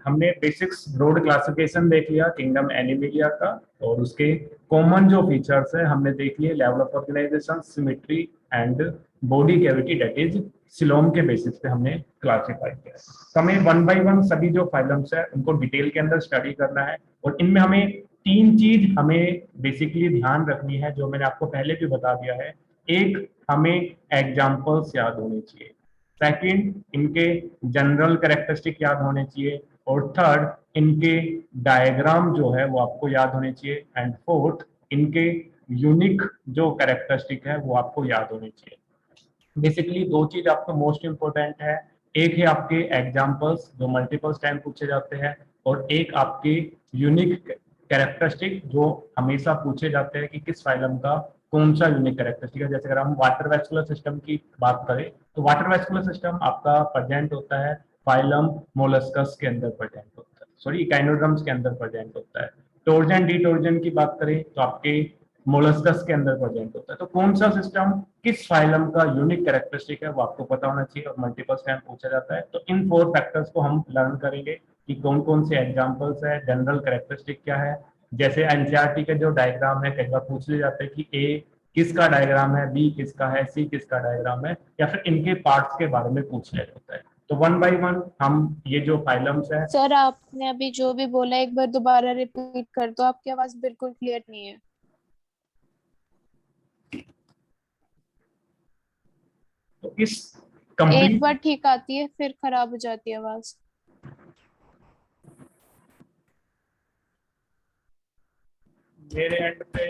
हमने basics broad classification देख लिया किंगडम एनिमेलिया का, और उसके कॉमन जो फीचर्स है हमने देख लिए, level of organisation, symmetry and body cavity, that is coelom के बेसिस पे हमने क्लासिफाई किया। तो हमें वन बाय वन सभी जो फाइलम्स है उनको डिटेल के अंदर स्टडी करना है, और इनमें हमें तीन चीज हमें बेसिकली ध्यान रखनी है जो मैंने आपको पहले भी बता दिया है। एक, हमें एग्जाम्पल्स याद होने चाहिए। सेकंड, इनके जनरल कैरेक्टरिस्टिक याद होने चाहिए। और थर्ड, इनके डायग्राम जो है वो आपको याद होने चाहिए। एंड फोर्थ, इनके यूनिक जो कैरेक्टरिस्टिक है वो आपको याद होने चाहिए। बेसिकली दो चीज आपको मोस्ट इंपोर्टेंट है, एक है आपके एग्जाम्पल्स जो मल्टीपल टाइम पूछे जाते हैं, और एक आपके यूनिक कैरेक्टरिस्टिक जो हमेशा पूछे जाते हैं कि किस फाइलम का कौन सा यूनिक कैरेक्टरिस्टिक है। जैसे अगर हम वाटर वेस्कुलर सिस्टम की बात करें तो वाटर वेस्कुलर सिस्टम आपका प्रेजेंट होता है फाइलम मोलस्कस के अंदर प्रेजेंट होता है, सॉरी इकाइनोड्रम्स के अंदर प्रेजेंट होता है। टोर्जन डी टोर्जन की बात करें तो आपके मोलस्कस के अंदर प्रेजेंट होता है। तो कौन सा सिस्टम किस फाइलम का यूनिक कैरेक्टरिस्टिक है वो आपको पता होना चाहिए, और मल्टीपल टाइम पूछा जाता है। तो इन फोर फैक्टर्स को हम लर्न करेंगे कि कौन कौन से एग्जांपल्स है, जनरल कैरेक्टरिस्टिक क्या है। जैसे एनसीईआरटी के जो डायग्राम है कई बार पूछ ले जाते हैं कि ए किसका डायग्राम है, बी किसका है, सी किसका डायग्राम है, या फिर इनके पार्ट्स के बारे में पूछ लिया जाता है। तो वन बाय वन हम ये जो फाइलम्स है। सर आपने अभी जो भी बोला एक बार दोबारा रिपीट कर दो, आपकी आवाज बिल्कुल क्लियर नहीं है। तो इस एक कंप्लीट बार ठीक आती है फिर खराब हो जाती है आवाज। मेरे एंड पे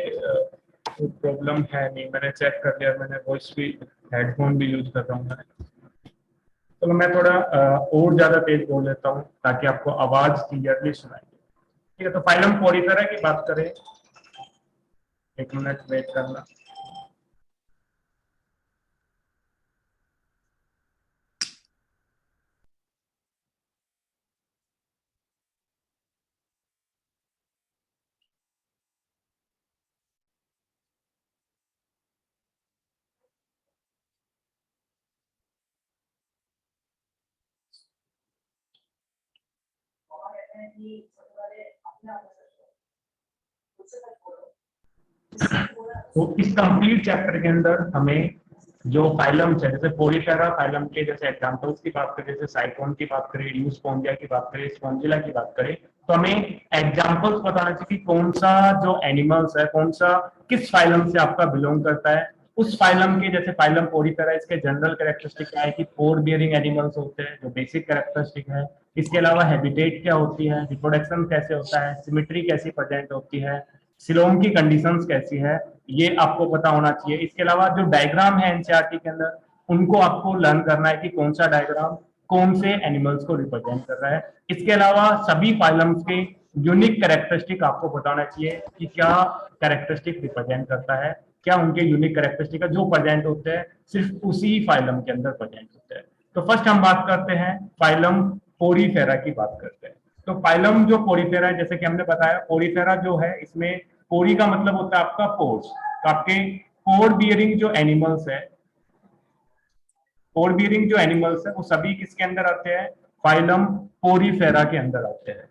कोई प्रॉब्लम है नहीं, मैंने चेक कर लिया, मैंने वॉइस भी हेडफोन भी यूज कर रहा हूँ मैं। तो मैं थोड़ा और ज्यादा तेज बोल लेता हूँ ताकि आपको आवाज क्लियरली सुनाई दे। ठीक है, तो फाइलम पोरीफेरा की बात करें, एक मिनट वेट करना। तो इस कंप्लीट चैप्टर के अंदर हमें जो फाइलम्स है, जैसे पोरीफेरा फाइलम के जैसे एग्जांपल्स की बात करें, जैसे साइक्लोन की बात करें, यूस्पोंजिया की बात करें, स्पोंजिला की बात करें, तो हमें एग्जांपल्स बताना चाहिए कि कौन सा जो एनिमल्स है, कौन सा किस फाइलम से आपका बिलोंग करता है। उस फाइलम के जैसे फाइलम पोरीफेरा, इसके जनरल कैरेक्टरिस्टिक क्या है कि पोर बियरिंग एनिमल्स होते हैं जो बेसिक कैरेक्टरिस्टिक है। इसके अलावा हैबिटेट क्या होती है, रिप्रोडक्शन कैसे होता है, सिमेट्री कैसी प्रेजेंट होती है, सिलोम की कंडीशंस कैसी है, ये आपको पता होना चाहिए। इसके अलावा जो डायग्राम है एनसीईआरटी के अंदर उनको आपको लर्न करना है कि कौन सा डायग्राम कौन से एनिमल्स को रिप्रेजेंट कर रहा है। इसके अलावा सभी फाइलम्स के यूनिक कैरेक्टरिस्टिक आपको पता होना चाहिए कि क्या कैरेक्टरिस्टिक रिप्रेजेंट करता है, क्या उनके यूनिक कैरेक्टरिस्टिक जो प्रेजेंट होते हैं सिर्फ उसी फाइलम के अंदर प्रेजेंट होते हैं। तो फर्स्ट हम बात करते हैं फाइलम पोरीफेरा की बात करते हैं। तो फाइलम जो पोरीफेरा है, जैसे कि हमने बताया पोरीफेरा जो है इसमें पोरी का मतलब होता है आपका पोर्स। तो आपके पोर बियरिंग जो एनिमल्स है, पोर बियरिंग जो एनिमल्स है वो सभी किसके अंदर आते हैं, फाइलम पोरीफेरा के अंदर आते हैं।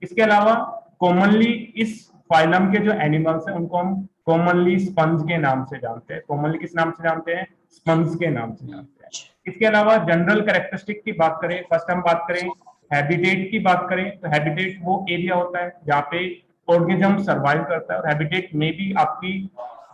इसके अलावा कॉमनली इस फाइलम के जो एनिमल्स हैं उनको हम कॉमनली स्पंज के नाम से जानते हैं। कॉमनली किस नाम से जानते हैं, स्पंज के नाम से जानते हैं। इसके अलावा जनरल कैरेक्टरिस्टिक की बात करें, फर्स्ट हम बात करें हैबिटेट की बात करें, तो हैबिटेट वो एरिया होता है जहाँ पे ऑर्गेनिज्म सर्वाइव करता है, और हैबिटेट में भी आपकी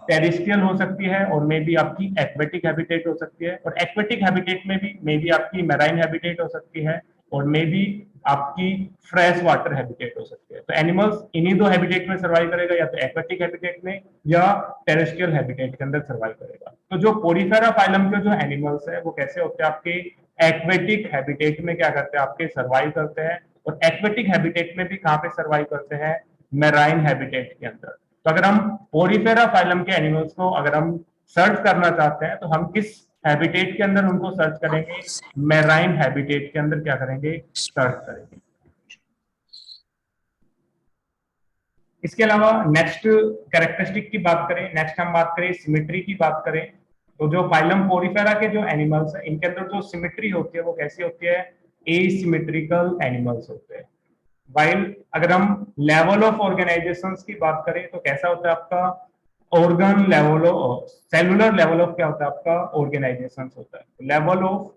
टेरेस्ट्रियल हो सकती है और मे भी आपकी एक्वेटिक हैबिटेट हो सकती है, और एक्वेटिक हैबिटेट में भी मे भी आपकी मैराइन हैबिटेट हो सकती है, और मे भी आपकी फ्रेश वाटर हैबिटेट हो सकती है। तो एनिमल्स इन्हीं दो हैबिटेट में सर्वाइव करेगा, या तो एक्वेटिक हैबिटेट में या टेरेस्ट्रियल हैबिटेट के अंदर सर्वाइव करेगा। तो जो पोरीफेरा फाइलम के जो एनिमल्स है वो कैसे होते हैं, आपके एक्वेटिक हैबिटेट में क्या करते हैं, आपके सर्वाइव करते हैं, और एक्वेटिक हैबिटेट में भी कहाँ पे सर्वाइव करते हैं, मैराइन हैबिटेट के अंदर। तो अगर हम पोरीफेरा फाइलम के एनिमल्स को अगर हम सर्च करना चाहते हैं तो हम किस हैबिटेट के अंदर उनको सर्च करेंगे, मैराइन हैबिटेट के अंदर क्या करेंगे, सर्च करेंगे। इसके अलावा नेक्स्ट कैरेक्टरिस्टिक की बात करें, नेक्स्ट हम बात करें सिमेट्री की बात करें, तो जो फाइलम पोरीफेरा के जो एनिमल्स है इनके अंदर जो सिमेट्री होती है वो कैसी होती है, एसिमेट्रिकल एनिमल्स होते हैं। वाइल अगर हम लेवल ऑफ ऑर्गेनाइजेशंस की बात करें तो कैसा होता है आपका organ level of cellular level of क्या होता है आपका ऑर्गेनाइजेशंस होता है। लेवल ऑफ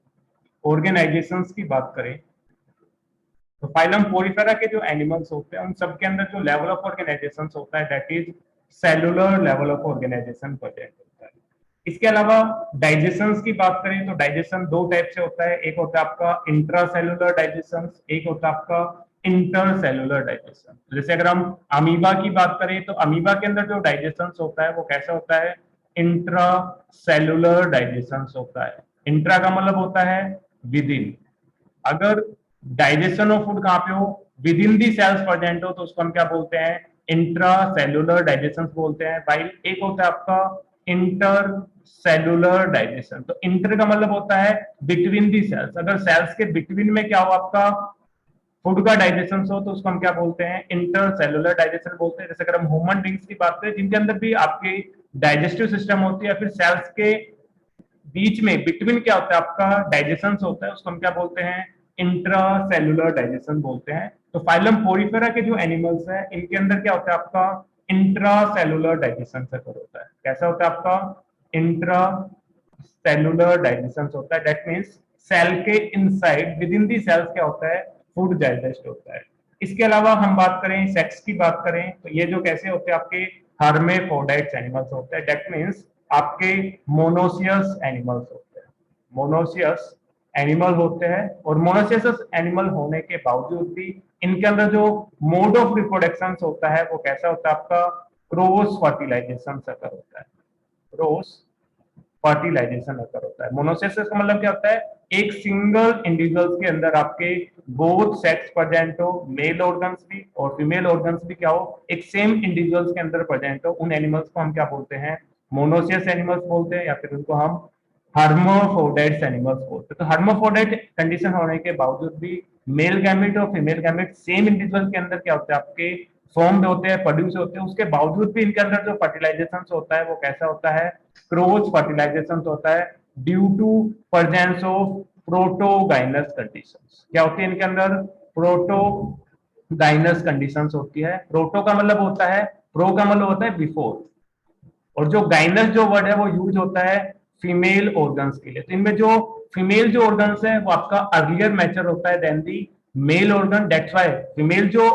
ऑर्गेनाइजेशंस की बात करें तो फाइलम पोरिफेरा के जो एनिमल्स होते हैं उन सबके अंदर जो लेवल ऑफ ऑर्गेनाइजेशन होता है that is cellular level of organisation present होता है। इसके अलावा डाइजेशन की बात करें तो डाइजेशन दो टाइप से होता है, एक होता है आपका इंट्रा सेलुलर डाइजेशन, एक होता है आपका इंटर सेलुलर डाइजेशन। जैसे अगर हम अमीबा की बात करें तो अमीबा के अंदर जो डाइजेशन होता है वो कैसा होता है इंट्रा सेलुलर डाइजेशन होता है। इंट्रा का मतलब होता है विद इन, अगर डाइजेशन ऑफ फूड कहाँ पे हो with in the cells present हो तो उसको हम क्या बोलते हैं इंट्रा सेलुलर डाइजेशन बोलते हैं। वाइल एक होता है आपका इंटर सेलुलर डाइजेशन। तो इंटर का मतलब होता है बिटवीन दी सेल्स, अगर सेल्स के बिटवीन में क्या हो आपका फूड का डाइजेशन हो तो उसको हम क्या बोलते हैं इंटर सेलुलर डाइजेशन बोलते हैं। जैसे अगर हम ह्यूमन बींग्स की बात करें जिनके अंदर भी आपकी डाइजेस्टिव सिस्टम होती है, फिर सेल्स के बीच में बिटवीन क्या होता है आपका डाइजेशन होता है, उसको हम क्या बोलते हैं इंट्रा सेलुलर डाइजेशन बोलते हैं। तो फाइलम पोरिफेरा के जो एनिमल्स हैं इनके अंदर क्या होता है आपका इंट्रा सेलुलर डाइजेशन होता है। कैसा होता है आपका इंट्रा सेलुलर डाइजेशन होता है, दैट मीन्स सेल के inside within the cells क्या होता है फूड डाइजेस्ट होता है। इसके अलावा हम बात करें सेक्स की बात करें तो ये जो कैसे होते हैं आपके हर्मेफ्रोडाइट्स एनिमल्स होते हैं, दैट मीन्स आपके मोनोसियस एनिमल्स होते हैं। मोनोसियस एनिमल होते हैं और मोनोसियस एनिमल होने के बावजूद भी इनके अंदर जो मोड ऑफ रिप्रोडक्शन होता है वो कैसा होता है आपका क्रॉस फर्टिलाइजेशन होता है। क्रॉस फर्टिलाइजेशन अकर होता है। मोनोसिस का मतलब क्या होता है एक सिंगल इंडिविजुअल्स के अंदर आपके बोथ सेक्स प्रेजेंट हो, मेल ऑर्गन्स भी और फीमेल ऑर्गन्स भी क्या हो एक सेम इंडिविजुअल्स के अंदर प्रेजेंट हो, उन एनिमल्स को हम क्या बोलते हैं मोनोसियस एनिमल्स बोलते हैं या फिर उनको हम हर्मोफोडाइट्स एनिमल्स बोलते हैं। तो हर्मोफोडाइट कंडीशन होने के बावजूद भी मेल गैमेट और फीमेल गैमेट सेम इंडिविजुअल के अंदर क्या होता है आपके फॉर्म्ड होते हैं, प्रोड्यूस होते हैं, उसके बावजूद भी इनके अंदर जो फर्टिलाइजेशन होता है वो कैसा होता है क्रॉस फर्टिलाइजेशन होता है due to presence of protogynous conditions. क्या होती है इनके अंदर प्रोटोगाइनस कंडीशंस होती है। प्रोटो का मतलब होता है प्रो का मतलब होता है बिफोर और जो गाइनस जो वर्ड है वो यूज होता है फीमेल ऑर्गन्स के लिए। तो इनमें जो फीमेल जो ऑर्गन्स है वो आपका अर्लियर मैच्योर होता है then the male organ, that's why female जो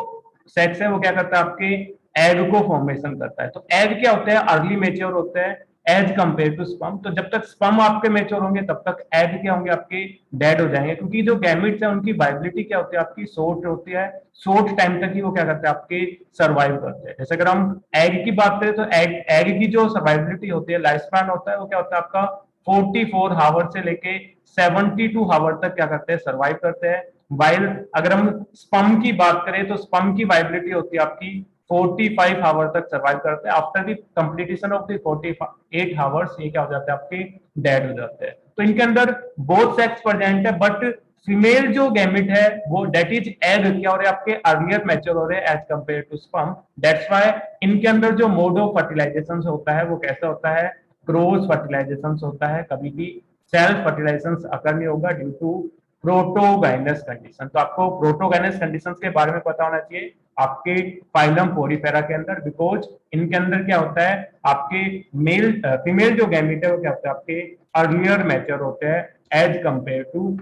सेक्स है वो क्या करता है आपके एग को फॉर्मेशन करता है। तो एग क्या होते हैं अर्ली मेच्योर होते हैं एज कंपेयर टू स्पर्म। तो जब तक स्पर्म आपके मेच्योर होंगे तब तक एग क्या होंगे आपके डेड हो जाएंगे, क्योंकि जो गैमेट्स है उनकी वाइबिलिटी क्या होती है आपकी शॉर्ट होती है, शॉर्ट टाइम तक ही वो क्या करते हैं आपके सर्वाइव करते हैं। जैसे अगर हम एग की बात करें तो एग की जो सर्वाइबिलिटी होती है लाइफ स्पैन होता है वो क्या होता है आपका 44 हावर से लेके 72 हावर तक क्या करते हैं सर्वाइव करते हैं। वाइल अगर हम स्पर्म की बात करें तो स्पर्म की वाइबिलिटी होती है आपकी 45 आवर तक सर्वाइव करते हैं। After the completion of the 48 hours ये क्या हो जाते हैं आपके डेड हो जाते हैं। तो इनके अंदर बोथ सेक्स प्रेजेंट है बट फीमेल जो गैमेट है वो दैट इज एग क्या हो रहे हैं आपके अर्लियर मैच्योर हो रहे हैं as compare to sperm, that's why इनके अंदर जो मोड ऑफ फर्टिलाइजेशन होता है वो कैसा होता है क्रॉस फर्टिलाइजेशन होता है। कभी भी सेल्फ फर्टिलाइजेशन अकर नहीं होगा ड्यू टू प्रोटोगाइनस कंडीशन। तो आपको प्रोटोगाइनस कंडीशन के बारे में पता होना चाहिए आपके फाइलम पोरिफेरा के अंदर, बिकॉज इनके अंदर क्या होता है आपके मेल फीमेल जो गैमेट है वो क्या होता है आपके अर्लियर मैच्योर होते हैं as compare to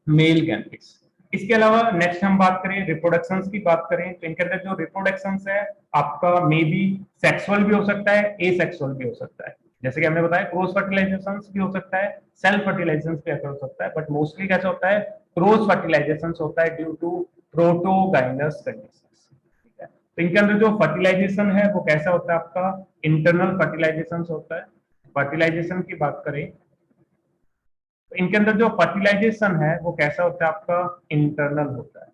male gametes. इसके अलावा नेक्स्ट हम बात करें रिप्रोडक्शन की बात करें तो इनके अंदर जो रिप्रोडक्शन है आपका मे बी सेक्सुअल भी हो सकता है ए सेक्सुअल भी हो सकता है। जैसे कि हमने बताया क्रॉस फर्टिलाइजेशन भी हो सकता है, सेल्फ फर्टिलाइजेशन भी हो सकता है, बट मोस्टली कैसा होता है क्रॉस फर्टिलाइजेशन होता है ड्यू टू प्रोटोगाइनस कंडीशंस। ठीक है, तो इनके अंदर जो फर्टिलाइजेशन है वो कैसा होता है आपका इंटरनल फर्टिलाइजेशन होता है। फर्टिलाइजेशन की बात करें तो इनके अंदर जो फर्टिलाइजेशन है वो कैसा होता है आपका इंटरनल होता है।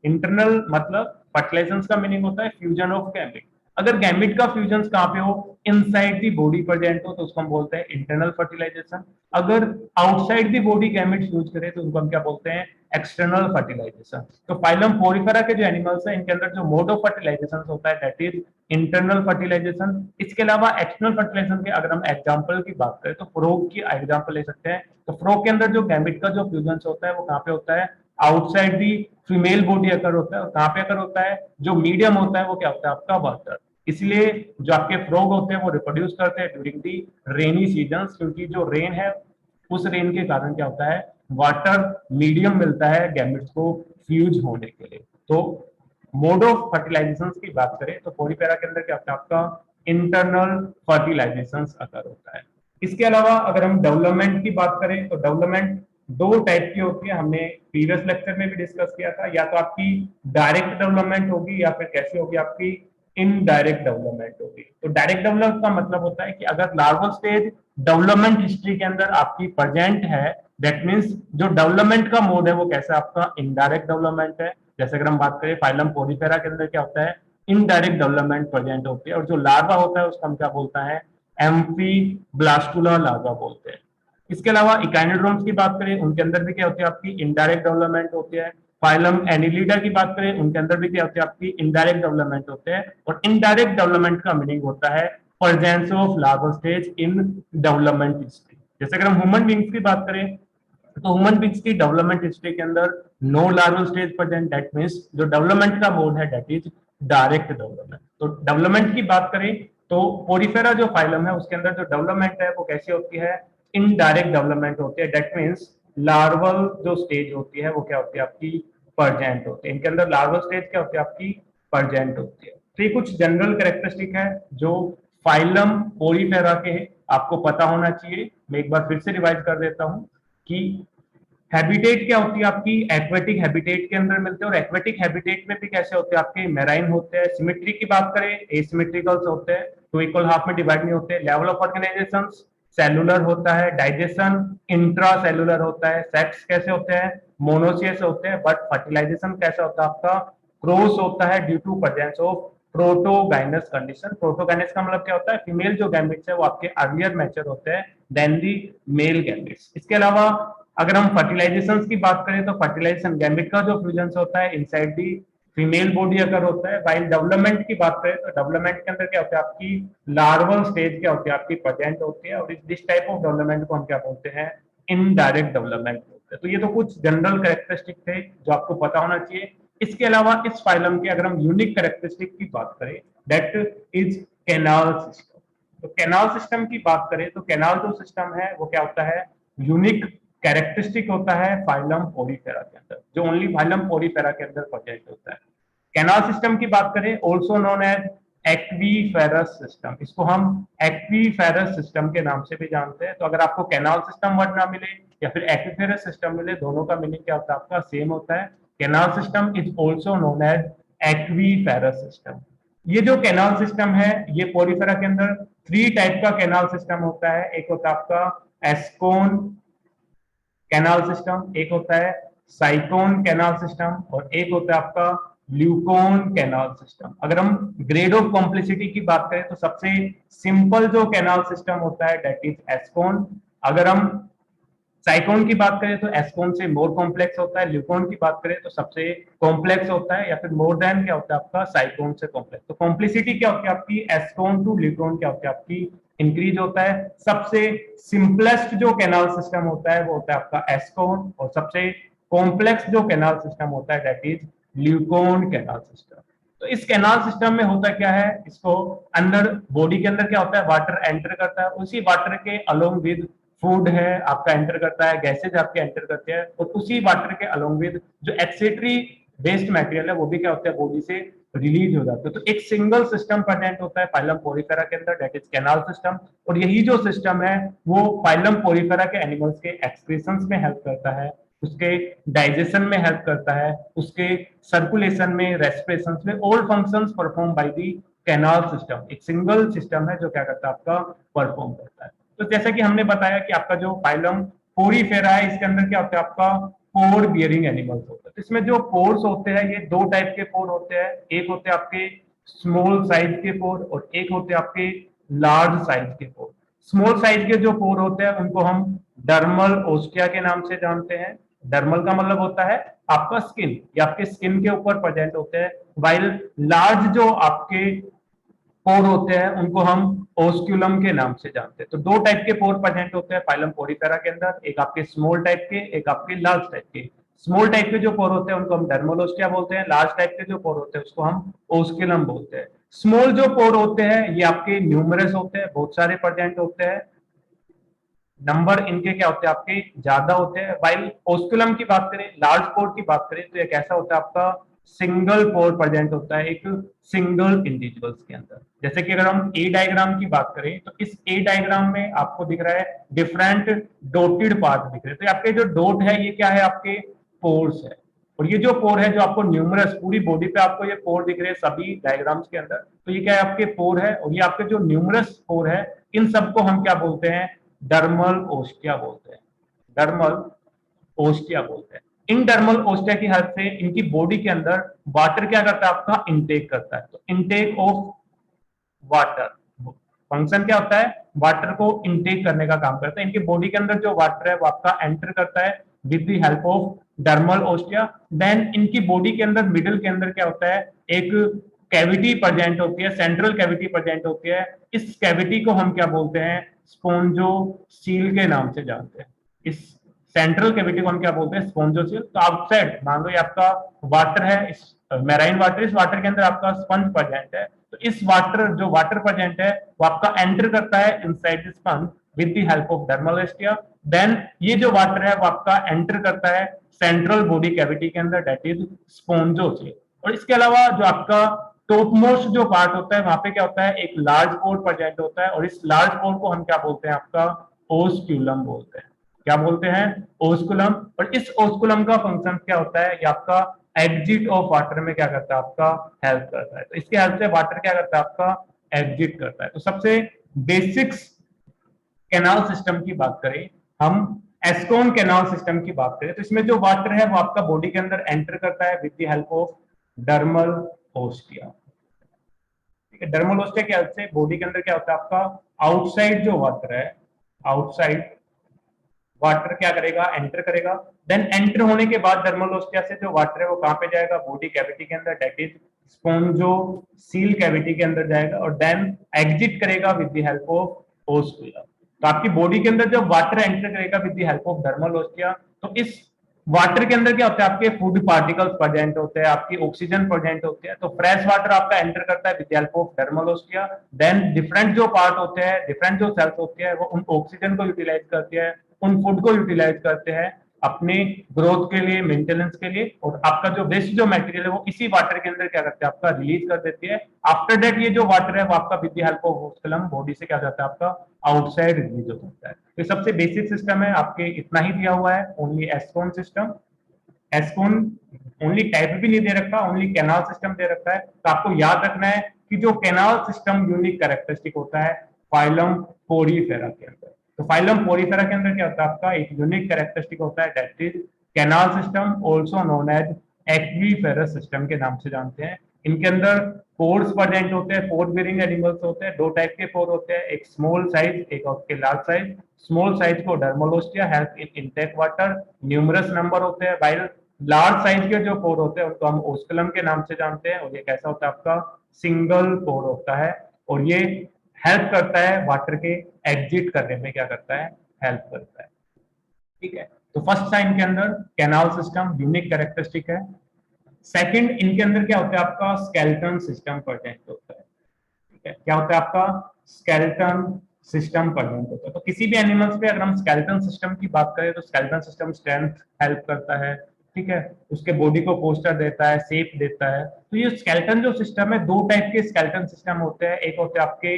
इंटरनल मतलब फर्टिलाइजेशन का मीनिंग होता है फ्यूजन ऑफ गैमेट। अगर गैमेट का फ्यूजन कहाँ पे हो इनसाइड दी बॉडी प्रेजेंट हो तो उसको हम बोलते हैं इंटरनल फर्टिलाइजेशन। अगर outside the body gamete fuse करे तो उनको हम क्या बोलते हैं एक्सटर्नल फर्टिलाइजेशन। तो फाइलम पोरिफेरा के जो एनिमल्स है इनके अंदर जो मोड ऑफ फर्टिलाइजेशन होता है दैट इज इंटरनल फर्टिलाइजेशन। इसके अलावा एक्सटर्नल फर्टिलाइजेशन के अगर हम एग्जांपल की बात करें तो फ्रॉग की एग्जांपल ले सकते हैं। तो फ्रॉग के अंदर जो गैमेट का जो फ्यूजन होता है वो कहाँ पे होता है आउटसाइड दी फीमेल बॉडी अकर होता है, और कहाँ पे अकर होता है, जो मीडियम होता है वो क्या होता है आपका वाटर। इसलिए जो आपके फ्रॉग होते हैं वो रिप्रोड्यूस करते हैं ड्यूरिंग दी रेनी सीजन, क्योंकि जो रेन है उस रेन के कारण क्या होता है वाटर मीडियम मिलता है गैमेट्स को फ्यूज होने के लिए। तो मोड ऑफ फर्टिलाइजेशन की बात करें तो पोरीफेरा के अंदर क्या होता है आपका इंटरनल फर्टिलाइजेशन अकर होता है। इसके अलावा अगर हम डेवलपमेंट की बात करें तो डेवलपमेंट दो टाइप की होती है, हमने प्रीवियस लेक्चर में भी डिस्कस किया था, या तो आपकी डायरेक्ट डेवलपमेंट होगी या फिर कैसे होगी आपकी इनडायरेक्ट डेवलपमेंट होगी। तो डायरेक्ट डेवलपमेंट का मतलब होता है कि अगर लार्वल स्टेज डेवलपमेंट हिस्ट्री के अंदर आपकी प्रेजेंट है, दैट मीन्स जो डेवलपमेंट का मोड है वो कैसा आपका इनडायरेक्ट डेवलपमेंट है। जैसे अगर हम बात करें फाइलम पोरीफेरा के अंदर क्या होता है इनडायरेक्ट डेवलपमेंट प्रेजेंट होती है, और जो लार्वा होता है उसका हम क्या बोलता है एम्फीब्लास्टुला लार्वा बोलते हैं। इसके अलावा इकाइनोड्रोम्स की बात करें उनके अंदर भी क्या होती है आपकी इनडायरेक्ट डेवलपमेंट होती है। फाइलम एनिलिडा की बात करें उनके अंदर भी क्या होती है आपकी इनडायरेक्ट डेवलपमेंट होते हैं, और इनडायरेक्ट डेवलपमेंट का मीनिंग होता है presence of larval stage in development history. जैसे अगर हम ह्यूमन बींग्स की बात करें तो ह्यूमन बींग्स की डेवलपमेंट हिस्ट्री के अंदर no larval stage present, that means जो डेवलपमेंट का मोड है दैट इज डायरेक्ट डेवलपमेंट। तो डेवलपमेंट की बात करें तो पोरीफेरा जो फाइलम है उसके अंदर जो डेवलपमेंट है वो कैसी होती है इनडायरेक्ट डेवलपमेंट होती है, दैट मींस लार्वल जो स्टेज होती है वो क्या होती है आपकी परजेंट होती है। इनके अंदर लार्वल स्टेज क्या होती है आपकी परजेंट होती है। तो ये कुछ जनरल कैरेक्टरिस्टिक है जो फाइलम पोरीफेरा के आपको पता होना चाहिए। मैं एक बार फिर से रिवाइज कर देता हूं कि हैबिटेट क्या होती है आपकी एक्वेटिक हैबिटेट के अंदर मिलते हैं, और एक्वेटिक हैबिटेट में भी कैसे होते हैं आपके मेराइन होते हैं। सिमेट्री की बात करें एसिमेट्रिकल्स होते हैं, टू इक्वल हाफ में डिवाइड नहीं होते। लेवल ऑफ ऑर्गेनाइजेशन सेलुलर होता है, डाइजेशन इंट्रा सेलुलर होता है, सेक्स कैसे होते हैं मोनोसियस होते हैं, बट फर्टिलाइजेशन कैसा होता है आपका क्रॉस होता है due to presence of protogynous condition. Protogynous का मतलब क्या होता है फीमेल जो गैमेट्स है वो आपके अर्लियर मैच्योर होते हैं देन दी मेल गैमेट्स। इसके अलावा अगर हम फर्टिलाइजेशन की बात करें तो फर्टिलाइजेशन गैमेट का जो फ्यूजन होता है इनसाइड दी फीमेल बॉडी अगर होता है। वाइल डेवलपमेंट की बात करें तो डेवलपमेंट के अंदर क्या होता है आपकी लार्वल स्टेज क्या होती है आपकी प्रेजेंट होती है, और दिस टाइप ऑफ डेवलपमेंट को हम क्या बोलते हैं इनडायरेक्ट डेवलपमेंट बोलते हैं। तो ये तो कुछ जनरल कैरेक्टरिस्टिक थे जो आपको पता होना चाहिए। इसके अलावा इस फाइलम के अगर हम यूनिक कैरेक्टरिस्टिक की बात करें दैट इज कैनाल सिस्टम। तो कैनाल सिस्टम की बात करें तो कैनाल जो सिस्टम है वो क्या होता है यूनिक कैरेक्टरिस्टिक होता है फाइलम पोरीफेरा के अंदर, जो ओनली फाइलम पोरीफेरा के अंदर प्रेजेंट होता है। कैनाल सिस्टम की बात करें also known as aquiferous system, इसको हम एक्वीफेरस सिस्टम के नाम से भी जानते हैं। तो अगर आपको कैनाल सिस्टम वर्ड ना मिले या फिर एक्वीफेरस सिस्टम मिले, दोनों का मीनिंग क्या होता है आपका सेम होता है। Canal system is also known as aquiferous system. ये जो कैनाल सिस्टम है ये पोरीफेरा के अंदर थ्री टाइप का कैनाल सिस्टम होता है। एक होता है आपका एस्कोन कैनाल सिस्टम, एक होता है साइकोन कैनाल सिस्टम, और एक होता है आपका ल्यूकोन कैनाल सिस्टम। अगर हम ग्रेड ऑफ कॉम्प्लेक्सिटी की बात करें तो सबसे सिंपल जो कैनाल सिस्टम होता है दैट इज एस्कोन। अगर हम साइकोन की बात करें तो एस्कोन से मोर कॉम्प्लेक्स होता है। ल्यूकोन की बात करें तो सबसे कॉम्प्लेक्स होता है, या फिर मोर देन क्या होता है आपका साइकोन से कॉम्प्लेक्स। तो कॉम्प्लेक्सिटी क्या होती है आपकी एस्कोन टू ल्यूकोन क्या होती है आपकी इंक्रीज होता है। सबसे सिंपलेस्ट जो कैनाल सिस्टम होता है वो होता है आपका एस्कोन, और सबसे कॉम्प्लेक्स जो कैनाल सिस्टम होता है दैट इज ल्यूकोन कैनाल सिस्टम। तो इस कैनाल सिस्टम में होता क्या है, इसको अंदर बॉडी के अंदर क्या होता है वाटर एंटर करता है, उसी वाटर के अलोंग विद फूड है आपका एंटर करता है, गैसेज आपके एंटर करते हैं, और उसी वाटर के अलोंग विद जो एक्सेटरी वेस्ट मटेरियल है वो भी क्या होता है बॉडी से रिलीज हो जाते हैं। तो एक सिंगल सिस्टम प्रेजेंट होता है फाइलम पोरीफेरा के अंदर दैट इज कैनाल सिस्टम, और यही जो सिस्टम है वो फाइलम पोरीफेरा के एनिमल्स के एक्सक्रीशंस में हेल्प करता है, उसके डाइजेशन में हेल्प करता है, उसके सर्कुलेशन में रेस्पिरेशन में, all functions perform by the canal system. एक सिंगल सिस्टम है जो क्या करता है आपका परफॉर्म करता है। तो जैसा कि हमने बताया कि आपका जो फाइलम पोरीफेरा है इसके अंदर क्या होता है आपका पोर बियरिंग एनिमल्स होता है। तो इसमें जो पोर्स होते हैं ये दो टाइप के पोर होते हैं, एक होते हैं आपके स्मॉल साइज के पोर और एक होते हैं आपके लार्ज साइज के पोर। स्मॉल साइज के जो पोर होते हैं उनको हम डर्मल ओस्टिया के नाम से जानते हैं। डर्मल का मतलब होता है आपका स्किन, या आपके स्किन के ऊपर प्रेजेंट होते हैं, वाइल लार्ज जो आपके पोर होते हैं उनको हम ओस्क्यूलम के नाम से जानते हैं। तो दो टाइप के पोर प्रेजेंट होते हैं फाइलम पोरीफेरा के अंदर, एक आपके स्मॉल टाइप के, एक आपके लार्ज टाइप के। स्मॉल टाइप के जो पोर होते हैं उनको हम डर्मल ओस्टिया बोलते हैं, लार्ज टाइप के जो पोर होते हैं उसको हम ओस्कुलम बोलते हैं। स्मॉल जो पोर होते हैं ये आपके न्यूमरस होते हैं, बहुत सारे प्रेजेंट होते हैं, नंबर इनके क्या होते हैं आपके ज्यादा होते हैं। वाइल ओस्कुलम की बात करें, लार्ज पोर की बात करें तो ये कैसा होता है आपका सिंगल पोर प्रेजेंट होता है एक सिंगल इंडिविजुअल्स के अंदर। जैसे कि अगर हम ए डायग्राम की बात करें तो इस ए डायग्राम में आपको दिख रहा है डिफरेंट डोटेड पार्ट दिख रहे हैं, तो आपके जो डॉट है ये क्या है आपके पोर्स है। और ये जो पोर है जो आपको न्यूमरस पूरी बॉडी पे आपको ये पोर दिख रहे हैं सभी डायग्राम्स के अंदर, तो ये क्या है आपके पोर है। और ये आपके जो न्यूमरस पोर है इन सबको हम क्या बोलते हैं डर्मल ओस्टिया बोलते हैं, डर्मल ओस्टिया बोलते हैं। इन डर्मल ओस्टिया की हेल्प से इनकी बॉडी के अंदर वाटर क्या करता है आपका इंटेक करता है। तो इंटेक ऑफ वाटर फंक्शन क्या होता है वाटर को इंटेक करने का काम करता है। इनकी बॉडी के अंदर जो वाटर है वो आपका एंटर करता है with the help of dermal ostia. Then इनकी बॉडी के अंदर मिडिल के अंदर क्या होता है एक कैविटी प्रेजेंट होती है, सेंट्रल कैविटी प्रेजेंट होती है। इस कैविटी को हम क्या बोलते हैं स्पोंजोसील के नाम से जानते हैं। इस सेंट्रल कैविटी को हम क्या बोलते हैं स्पोंजोसील। तो आउटसाइड मान लो ये आपका वाटर है, इस मैराइन वाटर, इस वाटर के अंदर आपका स्पंज प्रेजेंट है। तो इस वाटर जो वाटर प्रेजेंट है वो आपका एंटर करता है inside the sponge with the help of dermal ostia. Then ये जो वाटर है वो आपका एंटर करता है सेंट्रल बॉडी कैविटी के अंदर दैट इज स्पोंजोसील। और इसके अलावा जो आपका टॉप मोस्ट जो पार्ट होता है वहां पे क्या होता है एक लार्ज पोर प्रेजेंट होता है। और इस लार्ज पोर को हम क्या बोलते हैं आपका ओस्क्यूलम बोलते हैं। क्या बोलते हैं ओस्कुलम। और इस ओस्कुलम का फंक्शन क्या होता है ये आपका एग्जिट ऑफ वाटर में क्या करता है आपका हेल्प करता है। तो इसके हेल्प से वाटर क्या करता है आपका एग्जिट करता है। तो सबसे बेसिक्स कैनाल सिस्टम की बात करें, हम एस्कॉन कैनाल सिस्टम की बात करें तो इसमें जो वाटर है वो आपका बॉडी के अंदर एंटर करता है with the help of dermal ostia. ठीक है, डर्मल ओस्टिया की हेल्प से बॉडी के अंदर क्या होता है आपका आउटसाइड जो वाटर है, आउटसाइड वाटर क्या करेगा एंटर करेगा। देन एंटर होने के बाद डर्मल ओस्टिया से जो वाटर है वो कहां पे जाएगा बॉडी कैविटी के अंदर दैट इज स्पोंजोसील कैविटी के अंदर जाएगा। और देन एग्जिट करेगा विद द हेल्प ऑफ ओस्कुलम। तो आपकी बॉडी के अंदर जब वाटर एंटर करेगा with the help of dermal ostia तो इस वाटर के अंदर क्या होता है आपके फूड पार्टिकल्स प्रेजेंट होते हैं, आपकी ऑक्सीजन प्रेजेंट होते हैं। तो फ्रेश वाटर आपका एंटर करता है with the help of dermal ostia. Then different जो पार्ट होते हैं, डिफरेंट जो सेल्स होते हैं वो उन ऑक्सीजन को यूटिलाइज करते हैं, उन फूड को यूटिलाइज करते हैं अपने ग्रोथ के लिए, मेंटेनेंस के लिए। और आपका जो वेस्ट जो मटेरियल है वो इसी वाटर के अंदर क्या करते हैं आपका रिलीज कर देती है। आफ्टर दैट ये जो वाटर है वो आपका with the help of osculum body से क्या जाता है आपका आउटसाइड रिलीज हो जाता है। तो सबसे बेसिक सिस्टम है आपके इतना ही दिया हुआ है, ओनली एस्कॉन सिस्टम। एस्कॉन ओनली टाइप भी नहीं दे रखा, ओनली कैनाल सिस्टम दे रखा है। तो आपको याद रखना है कि जो कैनाल सिस्टम यूनिक कैरेक्टरिस्टिक होता है फाइलम पोरीफेरा के अंदर। तो फाइलम पोरीफेरा के अंदर क्या होता है आपका एक यूनिक कैरेक्टरिस्टिक होता है that is canal system, also known as aquiferous system के नाम से जानते हैं। इनके अंदर पोर्स प्रेजेंट होते हैं, पोर बेरिंग एनिमल्स होते हैं। दो टाइप के पोर होते हैं, एक स्मॉल साइज एक और लार्ज साइज। स्मॉल साइज को dermal ostia help in intake water, numerous number होते हैं। वाइल लार्ज साइज के जो पोर होते हैं उनको हम ओस्कुलम के नाम से जानते हैं। और ये कैसा होता है आपका सिंगल पोर होता है और ये हेल्प करता है वाटर के एग्जिट करने में, क्या करता है हेल्प करता है। ठीक है, तो फर्स्ट था इनके अंदर कैनाल सिस्टम यूनिक कैरेक्टरिस्टिक है। सेकंड इनके अंदर क्या होता है आपका स्केलेटन सिस्टम प्रेजेंट होता है। ठीक है, क्या होता है आपका स्केलेटन सिस्टम प्रेजेंट होता है। तो किसी भी एनिमल्स पे अगर हम स्केलेटन सिस्टम की बात करें तो स्केलेटन सिस्टम स्ट्रेंथ हेल्प करता है। ठीक है, उसके बॉडी को पोस्टर देता है, शेप देता है। तो ये स्केलेटन जो सिस्टम है दो टाइप के स्केलेटन सिस्टम होते हैं, एक होते हैं आपके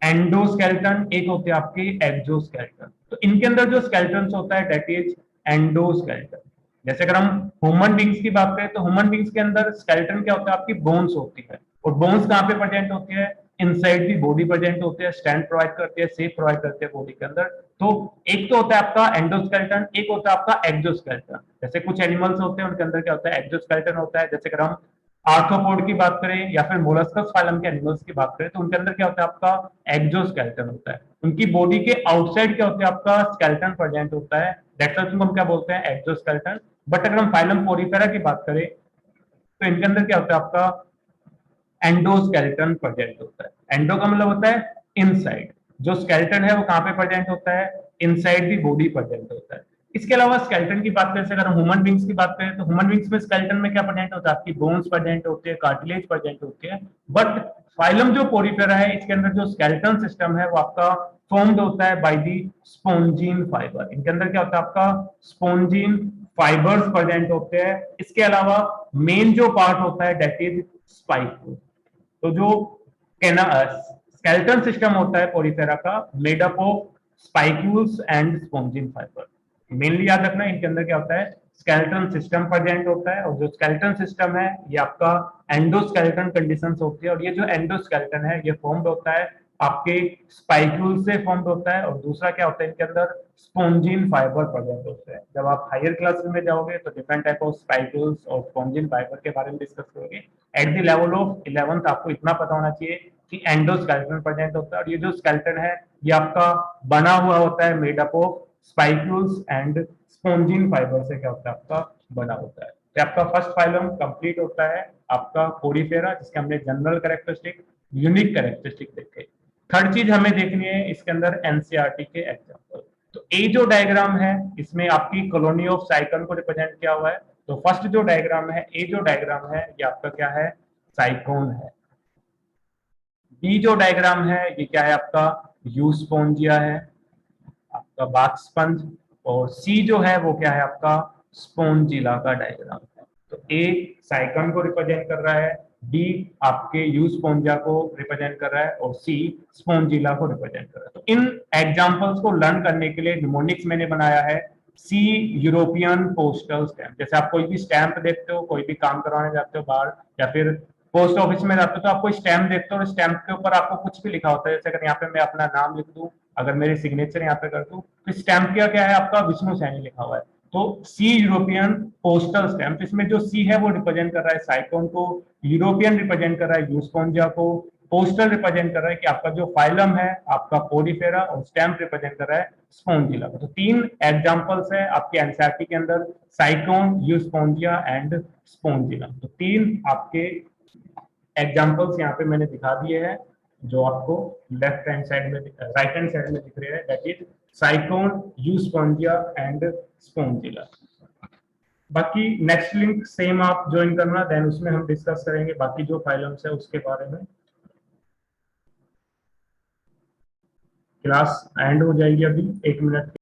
एंडोस्केलेटन, एक होते हैं आपके एक्सोस्केलेटन। तो इनके अंदर जो स्केलेटन होता है दैट इज एंडोस्केलेटन। जैसे अगर हम ह्यूमन बींग्स की बात करें तो ह्यूमन बींग्स के अंदर स्केलेटन क्या होता है आपकी बोन्स होती है। और बोन्स कहाँ पे प्रेजेंट होती है इनसाइड दी बॉडी प्रेजेंट होते हैं, स्ट्रेंथ प्रोवाइड करते हैं, शेप प्रोवाइड करते हैं बॉडी के अंदर। तो एक तो होता है आपका एंडोस्केलेटन, एक होता है आपका एक्सोस्केलेटन। जैसे कुछ एनिमल्स होते हैं उनके अंदर क्या होता है एक्सोस्केलेटन होता है। जैसे अगर हम आर्थ्रोपोड की बात करें या फिर मोलस्कस फाइलम के एनिमल्स की बात करें तो उनके अंदर क्या होता है आपका एक्सोस्केलेटन होता है। उनकी बॉडी के आउटसाइड क्या होता है आपका स्केलेटन प्रेजेंट होता है, दैट्स व्हाई उनको हम क्या बोलते हैं एक्सोस्केलेटन। बट अगर हम फाइलम पोरीफेरा की बात करें तो इनके अंदर क्या होता है आपका एंडोस्केलेटन प्रेजेंट होता है। एंडो का मतलब होता है इनसाइड, जो स्केलेटन है वो कहां पे प्रेजेंट होता है इनसाइड दी बॉडी प्रेजेंट होता है। इसके अलावा स्केलेटन की बात करें, अगर ह्यूमन बींग्स की बात करें तो ह्यूमन बींग्स में स्केलेटन में क्या प्रेजेंट होता है, आपकी बोन्स प्रेजेंट होते हैं, कार्टिलेज प्रेजेंट होते हैं। बट फाइलम जो पोरीफेरा है, इसके अंदर जो स्केलेटन सिस्टम है वो आपका फॉर्म्ड होता है बाय दी स्पोंजीन फाइबर। इनके अंदर क्या होता है, आपका स्पोंजीन फाइबर्स प्रेजेंट होते हैं। इसके अलावा मेन जो पार्ट होता है दैट इज स्पाइक। तो जो स्केलेटन सिस्टम होता है पोरीफेरा का, made up of spicules and spongin fibre. Mainly याद रखना इनके अंदर क्या होता है, स्केलेटन सिस्टम प्रेजेंट होता है, और जो स्केलेटन सिस्टम है ये आपका एंडोस्केलेटन कंडीशंस होती है। और ये जो एंडोस्केलेटन है ये फॉर्म्ड होता है आपके स्पाइक्यूल से फॉर्म्ड होता है, और दूसरा क्या होता है इनके अंदर स्पोंजिन फाइबर प्रेजेंट होते हैं। जब आप हायर क्लास में जाओगे तो डिफरेंट टाइप ऑफ स्पाइक्यूल्स और स्पोंजिन फाइबर के बारे में डिस्कस करोगे। At the level of 11th आपको इतना पता होना चाहिए कि एंडोस्केलेटन प्रेजेंट होता है, और ये जो स्केलेटन है ये आपका बना हुआ होता है made up of spicules and spongin fibre से क्या होता है, आपका बना होता है। तो आपका फर्स्ट फाइलम कंप्लीट होता है आपका पोरीफेरा, जिसके हमने जनरल कैरेक्टरिस्टिक, यूनिक कैरेक्टरिस्टिक देखे। थर्ड चीज हमें देखनी है इसके अंदर एनसीईआरटी के एग्जांपल। तो ए जो डायग्राम है इसमें आपकी कॉलोनी ऑफ साइकन को रिप्रेजेंट किया हुआ है। तो फर्स्ट जो डायग्राम है, ए जो डायग्राम है ये आपका क्या है, साइकोन है। बी जो डायग्राम है ये क्या है, आपका यूस्पोंजिया है, आपका बाथ स्पंज। और सी जो है वो क्या है, आपका स्पोंजिला का डायग्राम है। तो ए साइकन को रिप्रेजेंट कर रहा है, बी आपके यूस्पोंजिया को रिप्रेजेंट कर रहा है, और सी स्पोंजिला को रिप्रेजेंट कर रहा है। तो इन एग्जांपल्स को लर्न करने के लिए निमोनिक्स मैंने बनाया है सी यूरोपियन पोस्टल स्टैम्प। जैसे आप कोई भी स्टैंप देखते हो, कोई भी काम करवाने जाते हो बाहर, या फिर पोस्ट ऑफिस में जाते हो, तो आपको स्टैंप देखते हो और स्टैंप के ऊपर आपको कुछ भी लिखा होता है। जैसे अगर यहाँ पे मैं अपना नाम लिख दूं, अगर मेरे सिग्नेचर यहाँ पे कर दूं, तो स्टैंप किया क्या है, आपका विष्णु सैनी लिखा हुआ है। तो सी यूरोपियन पोस्टल स्टैंप, इसमें जो सी है वो रिप्रेजेंट कर रहा है साइक्लोन को, यूरोपियन रिप्रेजेंट कर रहा है यूस्पोंजिया को, पोस्टल रिप्रेजेंट कर रहा है कि आपका जो फाइलम है आपका पोरीफेरा, और स्टैम्प रिप्रेजेंट कर रहा है स्पोंजिला। तो तीन एग्जांपल्स है आपके एनसीईआरटी के अंदर, साइक्लोन, यूस्पोंजिया एंड स्पोंजिला। तो तीन आपके एग्जांपल्स यहाँ पे मैंने दिखा दिए हैं, जो आपको लेफ्ट हैंड साइड में, राइट हैंड साइड में दिख रहे हैं, दैट इज साइक्लोन, यूस्पोंजिया एंड स्पोंजिला। बाकी नेक्स्ट लिंक सेम आप ज्वाइन करना, देन उसमें हम डिस्कस करेंगे बाकी जो फाइलम्स है उसके बारे में। क्लास एंड हो जाएगी अभी 1 मिनट।